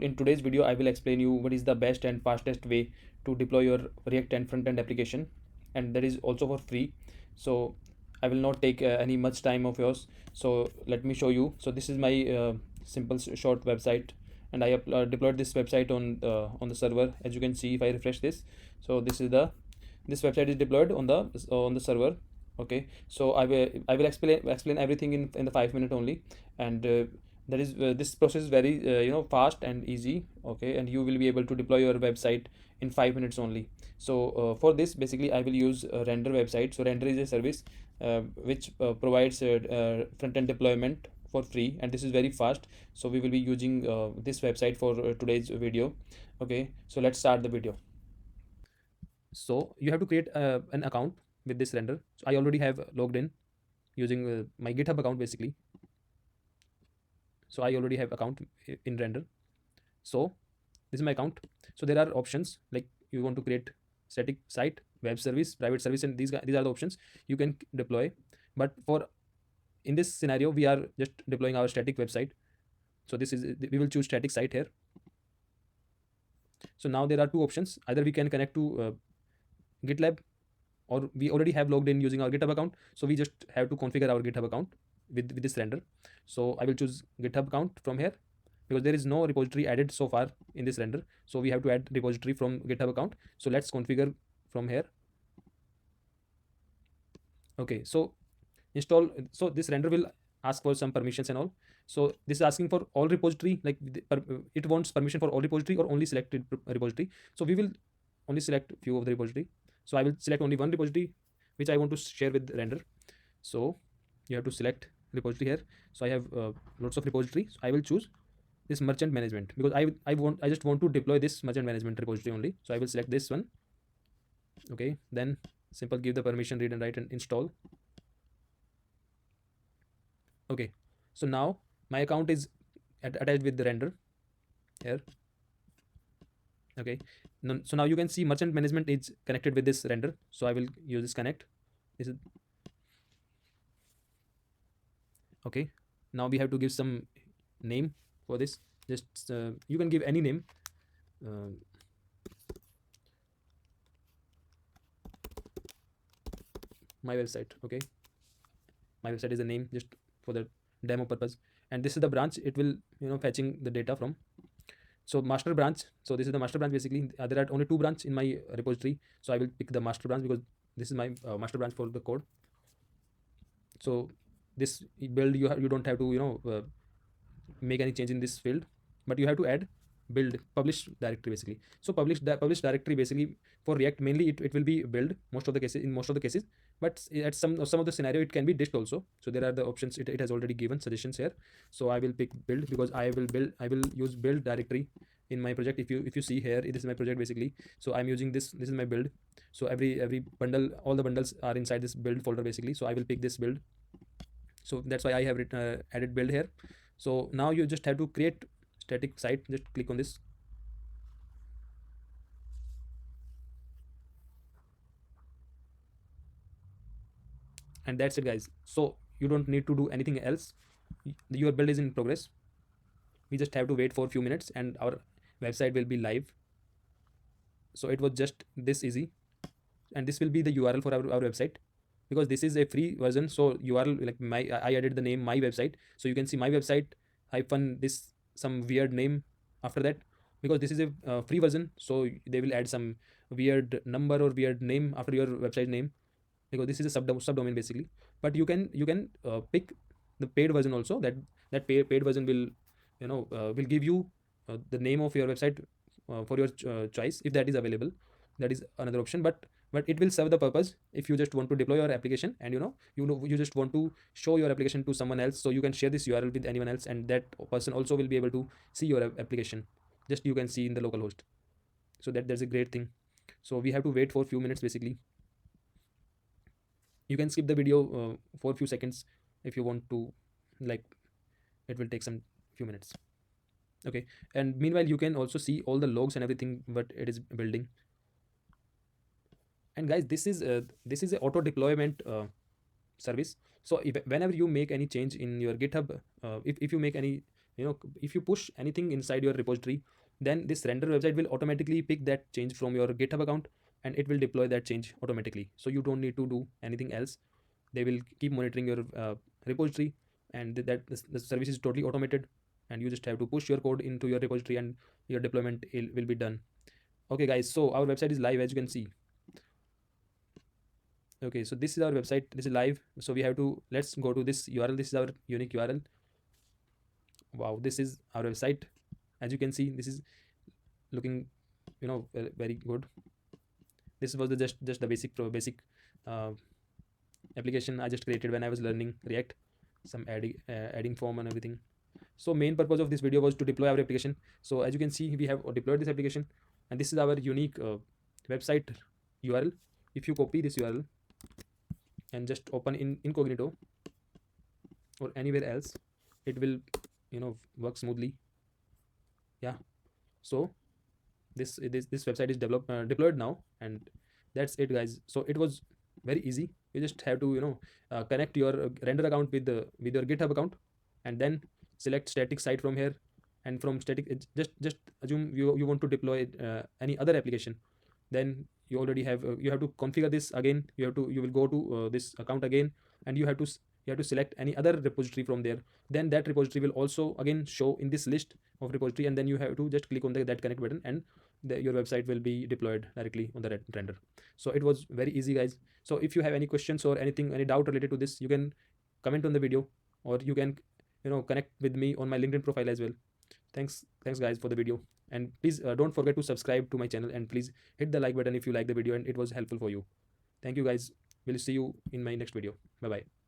In today's video, I will explain you what is the best and fastest way to deploy your React and front-end application, and that is also for free. So I will not take any much time of yours. So let me show you. So this is my simple short website, and I deployed this website on the server. As you can see, if I refresh this, so this website is deployed on the server. Okay, so I will explain everything in the 5 minute only, and that is this process is very fast and easy. Okay, and you will be able to deploy your website in 5 minutes only. So for this, basically I will use render website. So render is a service which provides front end deployment for free, and this is very fast. So we will be using this website for today's video. Okay, so let's start the video. So you have to create an account with this render. So I already have logged in using my GitHub account basically. So I already have account in render. So this is my account. So there are options like you want to create static site, web service, private service, and these are the options you can deploy. But for in this scenario, we are just deploying our static website. So this is we will choose static site here. So now there are two options. Either we can connect to GitLab, or we already have logged in using our GitHub account. So we just have to configure our GitHub account with this render. So I will choose GitHub account from here because there is no repository added so far in this render. So we have to add repository from GitHub account. So let's configure from here. Okay, so install. So this render will ask for some permissions and all. So this is asking for all repository, like it wants permission for all repository or only selected repository. So we will only select few of the repository. So I will select only one repository which I want to share with render. So you have to select repository here. So I have lots of repositories. So I will choose this merchant management because I just want to deploy this merchant management repository only. So I will select this one. Okay, then simple give the permission, read and write, and install. Okay, so now my account is attached with the render here. Okay, so now you can see merchant management is connected with this render. So I will use this connect. This is okay. Now we have to give some name for this. Just you can give any name. uh, my website. Okay, my website is the name just for the demo purpose, and this is the branch it will fetching the data from. So master branch, so this is the master branch basically. There are only two branch in my repository, so I will pick the master branch because this is my master branch for the code. So this build you don't have to make any change in this field, but you have to add build publish directory basically. So publish directory basically for React mainly it will be build most of the cases, in most of the cases, but at some of the scenario it can be dist also. So there are the options, it has already given suggestions here. So I will pick build because I will use build directory in my project. If you see here, this is my project basically. So I'm using this is my build. So every bundle, all the bundles are inside this build folder basically. So I will pick this build. So that's why I have added build here. So now you just have to create static site. Just click on this. And that's it guys. So you don't need to do anything else. Your build is in progress. We just have to wait for a few minutes and our website will be live. So it was just this easy, and this will be the URL for our website because this is a free version. So URL, like I added the name my website. So you can see my website hyphen this some weird name after that because this is a free version. So they will add some weird number or weird name after your website name because this is a subdomain basically. But you can pick the paid version also. That paid version will will give you the name of your website for your choice if that is available. That is another option, but it will serve the purpose if you just want to deploy your application and you just want to show your application to someone else. So you can share this URL with anyone else, and that person also will be able to see your application. Just you can see in the local host. So that's a great thing. So we have to wait for a few minutes basically. You can skip the video for a few seconds if you want to, like it will take some few minutes. Okay, and meanwhile you can also see all the logs and everything what it is building. And guys, this is a auto deployment service. So whenever you make any change in your GitHub, if you make any if you push anything inside your repository, then this render website will automatically pick that change from your GitHub account, and it will deploy that change automatically, so you don't need to do anything else. They will keep monitoring your repository, and the service is totally automated, and you just have to push your code into your repository, and your deployment will be done. Okay guys, so our website is live, as you can see. Okay, so this is our website, this is live. So we have to, let's go to this URL. This is our unique URL. Wow, this is our website. As you can see, this is looking, very good. This was the just the basic uh, application I just created when I was learning React, some adding form and everything. So main purpose of this video was to deploy our application. So as you can see, we have deployed this application, and this is our unique website URL. If you copy this URL and just open in incognito or anywhere else, it will work smoothly. Yeah, so this website is deployed now, and that's it guys. So it was very easy. You just have to connect your render account with your GitHub account, and then select static site from here. And from static, just assume you want to deploy any other application. Then you already have you have to configure this again. You will go to this account again, and you have to select any other repository from there. Then that repository will also again show in this list of repository, and then you have to just click on that connect button, and your website will be deployed directly on the render. So it was very easy guys. So if you have any questions or anything, any doubt related to this, you can comment on the video, or you can connect with me on my LinkedIn profile as well. Thanks guys for the video, and please don't forget to subscribe to my channel, and please hit the like button if you like the video and it was helpful for you. Thank you guys. We'll see you in my next video. Bye bye.